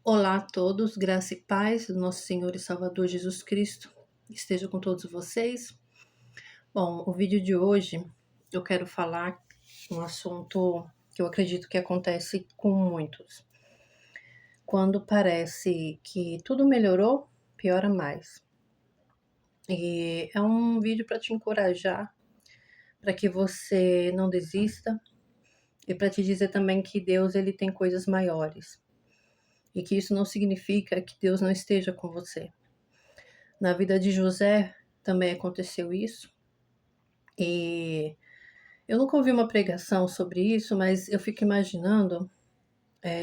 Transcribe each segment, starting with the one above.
Olá a todos, graça e paz do nosso Senhor e Salvador Jesus Cristo esteja com todos vocês. Bom, o vídeo de hoje eu quero falar um assunto que eu acredito que acontece com muitos. Quando parece que tudo melhorou, piora mais. E é um vídeo para te encorajar, para que você não desista e para te dizer também que Deus ele tem coisas maiores. E que isso não significa que Deus não esteja com você. Na vida de José também aconteceu isso. E eu nunca ouvi uma pregação sobre isso, mas eu fico imaginando,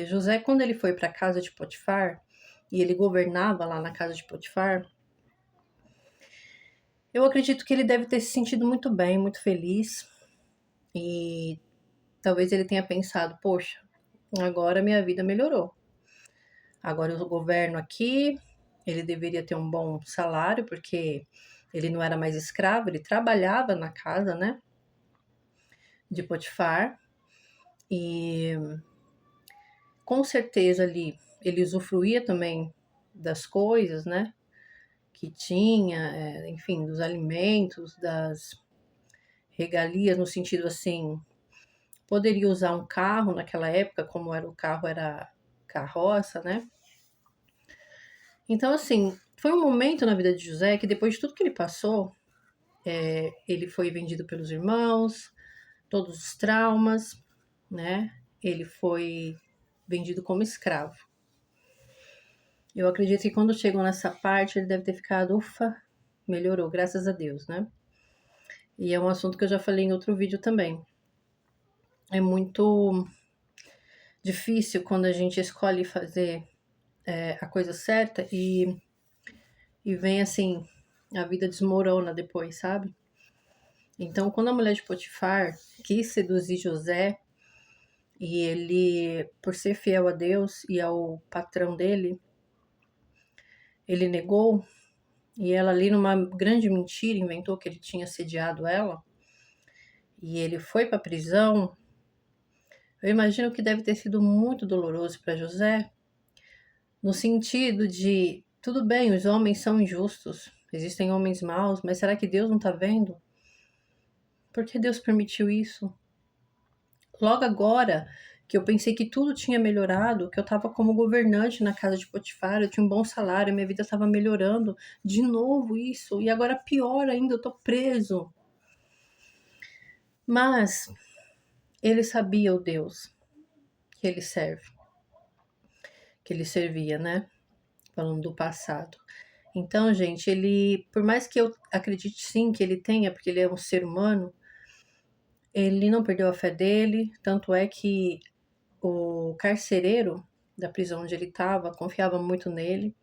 José, quando ele foi para a casa de Potifar, e ele governava lá na casa de Potifar, eu acredito que ele deve ter se sentido muito bem, muito feliz, e talvez ele tenha pensado, poxa, agora minha vida melhorou. Agora eu governo aqui, ele deveria ter um bom salário, porque ele não era mais escravo, ele trabalhava na casa, né, de Potifar, e com certeza ali ele usufruía também das coisas, né, que tinha, enfim, dos alimentos, das regalias, no sentido assim, poderia usar um carro naquela época, como era o carro, era carroça, né? Então, assim, foi um momento na vida de José que depois de tudo que ele passou, ele foi vendido pelos irmãos, todos os traumas, né? Ele foi vendido como escravo. Eu acredito que quando chegou nessa parte, ele deve ter ficado, ufa, melhorou, graças a Deus, né? E é um assunto que eu já falei em outro vídeo também. É muito difícil quando a gente escolhe fazer a coisa certa e vem assim, a vida desmorona depois, sabe? Então, quando a mulher de Potifar quis seduzir José, e ele, por ser fiel a Deus e ao patrão dele, ele negou, e ela ali numa grande mentira inventou que ele tinha assediado ela, e ele foi para a prisão. Eu imagino que deve ter sido muito doloroso para José, no sentido de, tudo bem, os homens são injustos, existem homens maus, mas será que Deus não está vendo? Por que Deus permitiu isso? Logo agora que eu pensei que tudo tinha melhorado, que eu estava como governante na casa de Potifar, eu tinha um bom salário, minha vida estava melhorando, de novo isso, e agora pior ainda, eu tô preso. Mas ele sabia o Deus que ele serve, que ele servia, né? Falando do passado. Então, gente, ele, por mais que eu acredite sim que ele tenha, porque ele é um ser humano, ele não perdeu a fé dele, tanto é que o carcereiro da prisão onde ele estava confiava muito nele,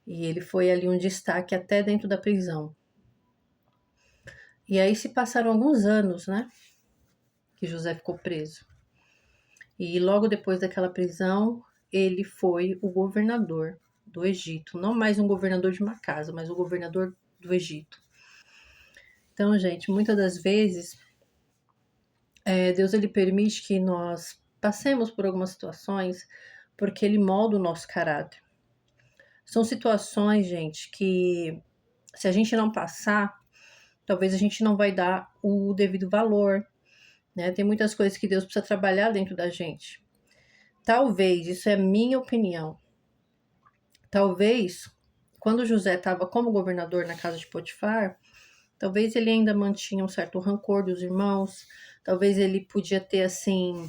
e ele foi ali um destaque até dentro da prisão. E aí se passaram alguns anos, né, que José ficou preso. E logo depois daquela prisão, ele foi o governador do Egito, não mais um governador de uma casa, mas o governador do Egito. Então, gente, muitas das vezes, Deus ele permite que nós passemos por algumas situações porque ele molda o nosso caráter. São situações, gente, que se a gente não passar, talvez a gente não vai dar o devido valor, né? Tem muitas coisas que Deus precisa trabalhar dentro da gente. Talvez, isso é minha opinião, talvez, quando José estava como governador na casa de Potifar, talvez ele ainda mantinha um certo rancor dos irmãos, talvez ele podia ter assim,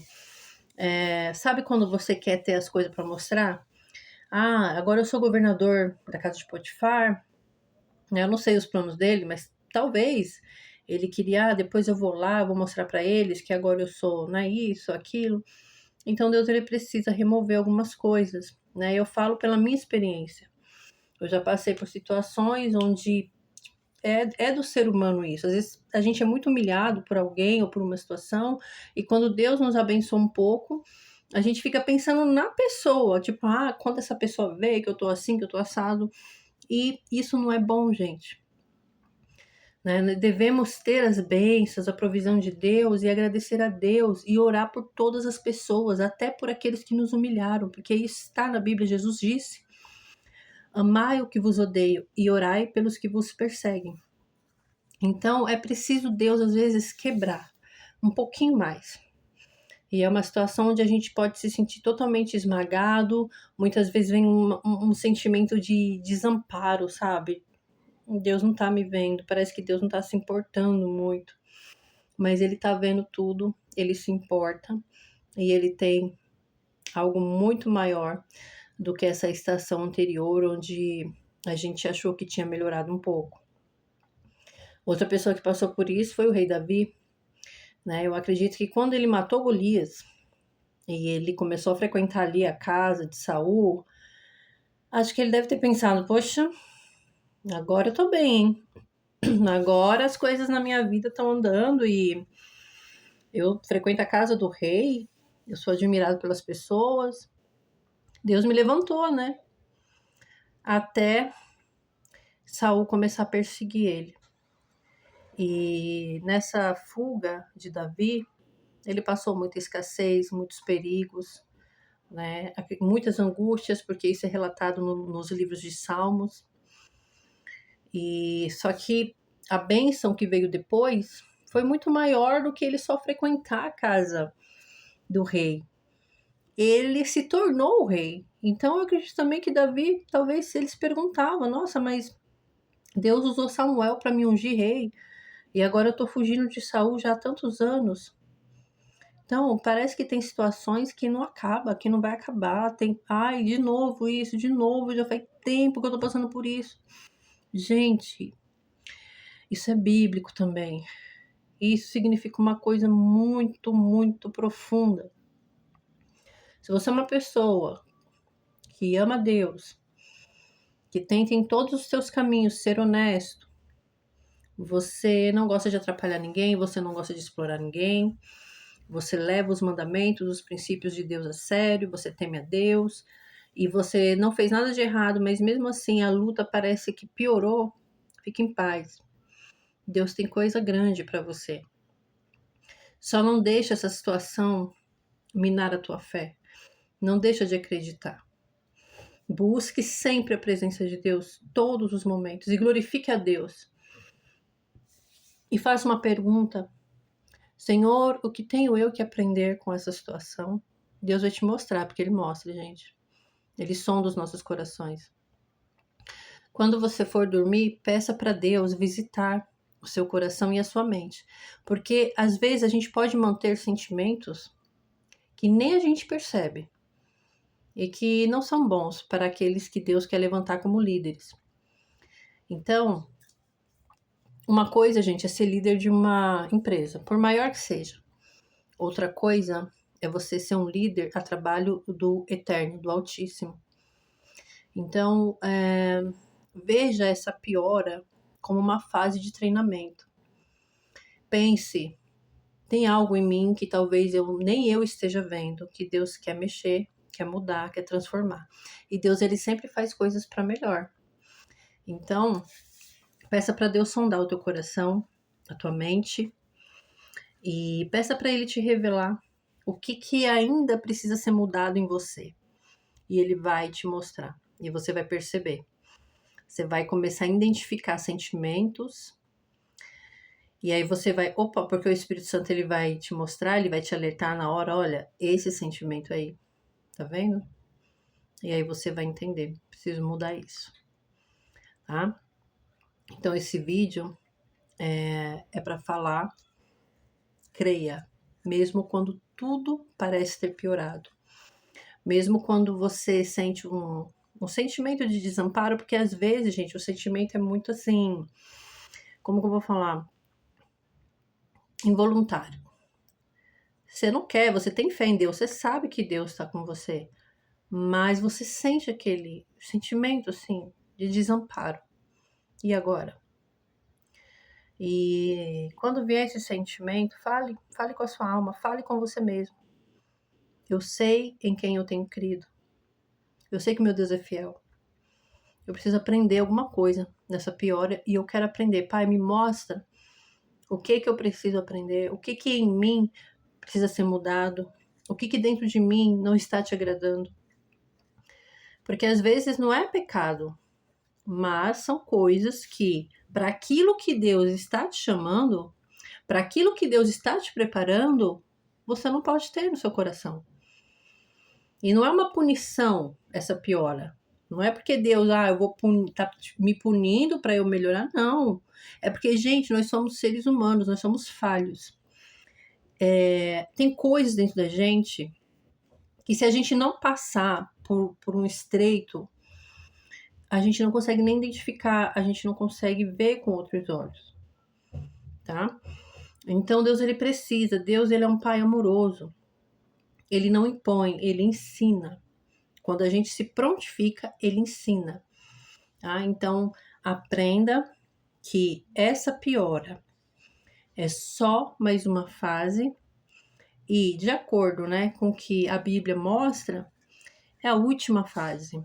sabe quando você quer ter as coisas para mostrar? Ah, agora eu sou governador da casa de Potifar, eu não sei os planos dele, mas talvez ele queria, depois eu vou lá, vou mostrar para eles que agora eu sou, né, isso, aquilo. Então Deus ele precisa remover algumas coisas, né? Eu falo pela minha experiência. Eu já passei por situações onde é do ser humano isso. Às vezes a gente é muito humilhado por alguém ou por uma situação, e quando Deus nos abençoa um pouco, a gente fica pensando na pessoa, tipo, quando essa pessoa vê que eu tô assim, que eu tô assado, e isso não é bom, gente. né? Devemos ter as bênçãos, a provisão de Deus e agradecer a Deus e orar por todas as pessoas, até por aqueles que nos humilharam, porque isso está na Bíblia. Jesus disse: amai o que vos odeio e orai pelos que vos perseguem. Então é preciso Deus às vezes quebrar um pouquinho mais. E é uma situação onde a gente pode se sentir totalmente esmagado, muitas vezes vem um sentimento de desamparo, sabe? Deus não tá me vendo, parece que Deus não tá se importando muito, mas Ele tá vendo tudo, Ele se importa e Ele tem algo muito maior do que essa estação anterior, onde a gente achou que tinha melhorado um pouco. Outra pessoa que passou por isso foi o rei Davi, né? Eu acredito que quando ele matou Golias e ele começou a frequentar ali a casa de Saul, acho que ele deve ter pensado: poxa, agora eu tô bem, hein? Agora as coisas na minha vida estão andando e eu frequento a casa do rei, eu sou admirado pelas pessoas. Deus me levantou, né? Até Saul começar a perseguir ele. E nessa fuga de Davi, ele passou muita escassez, muitos perigos, né? Muitas angústias, porque isso é relatado nos livros de Salmos. E só que a bênção que veio depois foi muito maior do que ele só frequentar a casa do rei. Ele se tornou o rei. Então eu acredito também que Davi, talvez eles perguntavam: nossa, mas Deus usou Samuel para me ungir rei e agora eu tô fugindo de Saul já há tantos anos. Então, parece que tem situações que não acaba, que não vai acabar. Tem, ai, de novo isso, de novo, já faz tempo que eu tô passando por isso. Gente, isso é bíblico também. Isso significa uma coisa muito, muito profunda. Se você é uma pessoa que ama Deus, que tenta em todos os seus caminhos ser honesto, você não gosta de atrapalhar ninguém, você não gosta de explorar ninguém, você leva os mandamentos, os princípios de Deus a sério, você teme a Deus, e você não fez nada de errado, mas mesmo assim a luta parece que piorou, fique em paz. Deus tem coisa grande para você. Só não deixa essa situação minar a tua fé. Não deixa de acreditar. Busque sempre a presença de Deus, todos os momentos, e glorifique a Deus. E faça uma pergunta: Senhor, o que tenho eu que aprender com essa situação? Deus vai te mostrar, porque Ele mostra, gente. Ele sonda os nossos corações. Quando você for dormir, peça para Deus visitar o seu coração e a sua mente. Porque às vezes a gente pode manter sentimentos que nem a gente percebe e que não são bons para aqueles que Deus quer levantar como líderes. Então, uma coisa, gente, é ser líder de uma empresa, por maior que seja. Outra coisa é você ser um líder a trabalho do Eterno, do Altíssimo. Então, veja essa piora como uma fase de treinamento. Pense, tem algo em mim que talvez nem eu esteja vendo, que Deus quer mexer, quer mudar, quer transformar. E Deus, Ele sempre faz coisas para melhor. Então, peça para Deus sondar o teu coração, a tua mente, e peça para Ele te revelar o que ainda precisa ser mudado em você. E Ele vai te mostrar, e você vai perceber. Você vai começar a identificar sentimentos, e aí você vai, porque o Espírito Santo ele vai te mostrar, ele vai te alertar na hora: olha, esse sentimento aí, tá vendo? E aí você vai entender, preciso mudar isso, tá? Então esse vídeo é para falar, creia, mesmo quando tudo parece ter piorado, mesmo quando você sente um sentimento de desamparo, porque às vezes, gente, o sentimento é muito assim, como que eu vou falar? Involuntário. Você não quer, você tem fé em Deus, você sabe que Deus está com você, mas você sente aquele sentimento, assim, de desamparo. E agora? E quando vier esse sentimento, fale com a sua alma, fale com você mesmo. Eu sei em quem eu tenho crido. Eu sei que meu Deus é fiel. Eu preciso aprender alguma coisa nessa piora e eu quero aprender. Pai, me mostra o que que eu preciso aprender, o que que em mim precisa ser mudado, o que que dentro de mim não está te agradando. Porque às vezes não é pecado, mas são coisas que, para aquilo que Deus está te chamando, para aquilo que Deus está te preparando, você não pode ter no seu coração. E não é uma punição essa piora. Não é porque Deus, eu vou tá me punindo para eu melhorar, não. É porque, gente, nós somos seres humanos, nós somos falhos. Tem coisas dentro da gente que se a gente não passar por um estreito, a gente não consegue nem identificar, a gente não consegue ver com outros olhos, tá? Então Deus, ele precisa, Deus, ele é um pai amoroso. Ele não impõe, ele ensina. Quando a gente se prontifica, ele ensina, tá? Então, aprenda que essa piora é só mais uma fase e, de acordo, né, com o que a Bíblia mostra, é a última fase,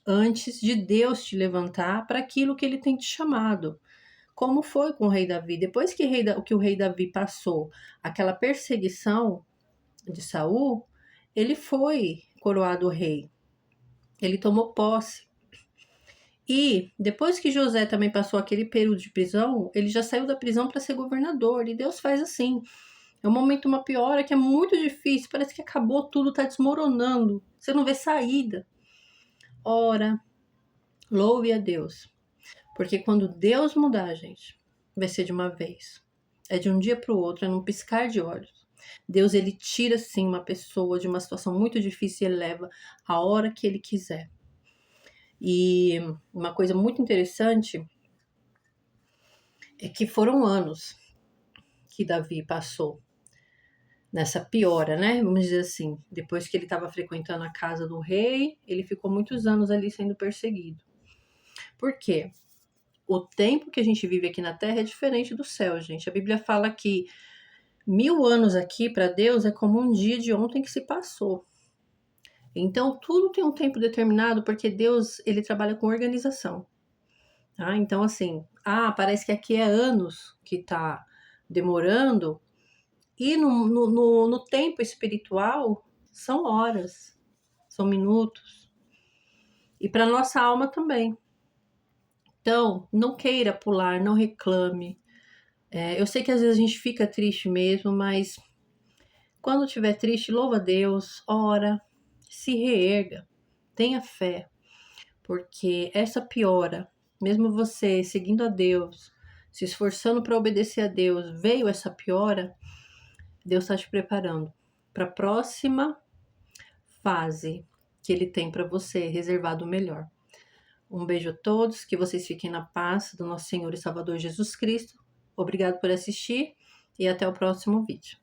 antes de Deus te levantar para aquilo que ele tem te chamado. Como foi com o rei Davi? Depois que o rei Davi passou aquela perseguição de Saul, ele foi coroado rei. Ele tomou posse. E depois que José também passou aquele período de prisão, ele já saiu da prisão para ser governador. E Deus faz assim. É um momento, uma piora que é muito difícil. Parece que acabou tudo, tá desmoronando. Você não vê saída. Ora, louve a Deus. Porque quando Deus mudar, gente, vai ser de uma vez. É de um dia para o outro, é num piscar de olhos. Deus, ele tira, sim, uma pessoa de uma situação muito difícil e eleva a hora que ele quiser. E uma coisa muito interessante é que foram anos que Davi passou nessa piora, né? Vamos dizer assim. Depois que ele estava frequentando a casa do rei, ele ficou muitos anos ali sendo perseguido. Por quê? O tempo que a gente vive aqui na Terra é diferente do céu, gente. A Bíblia fala que 1000 anos aqui para Deus é como um dia de ontem que se passou. Então, tudo tem um tempo determinado, porque Deus, ele trabalha com organização. Tá? Então, assim, parece que aqui é anos que tá demorando, e no tempo espiritual são horas, são minutos. E para nossa alma também. Então, não queira pular, não reclame. Eu sei que às vezes a gente fica triste mesmo, mas quando estiver triste, louva a Deus, ora, se reerga, tenha fé, porque essa piora, mesmo você seguindo a Deus, se esforçando para obedecer a Deus, veio essa piora, Deus está te preparando para a próxima fase que Ele tem para você, reservado o melhor. Um beijo a todos, que vocês fiquem na paz do nosso Senhor e Salvador Jesus Cristo. Obrigado por assistir e até o próximo vídeo.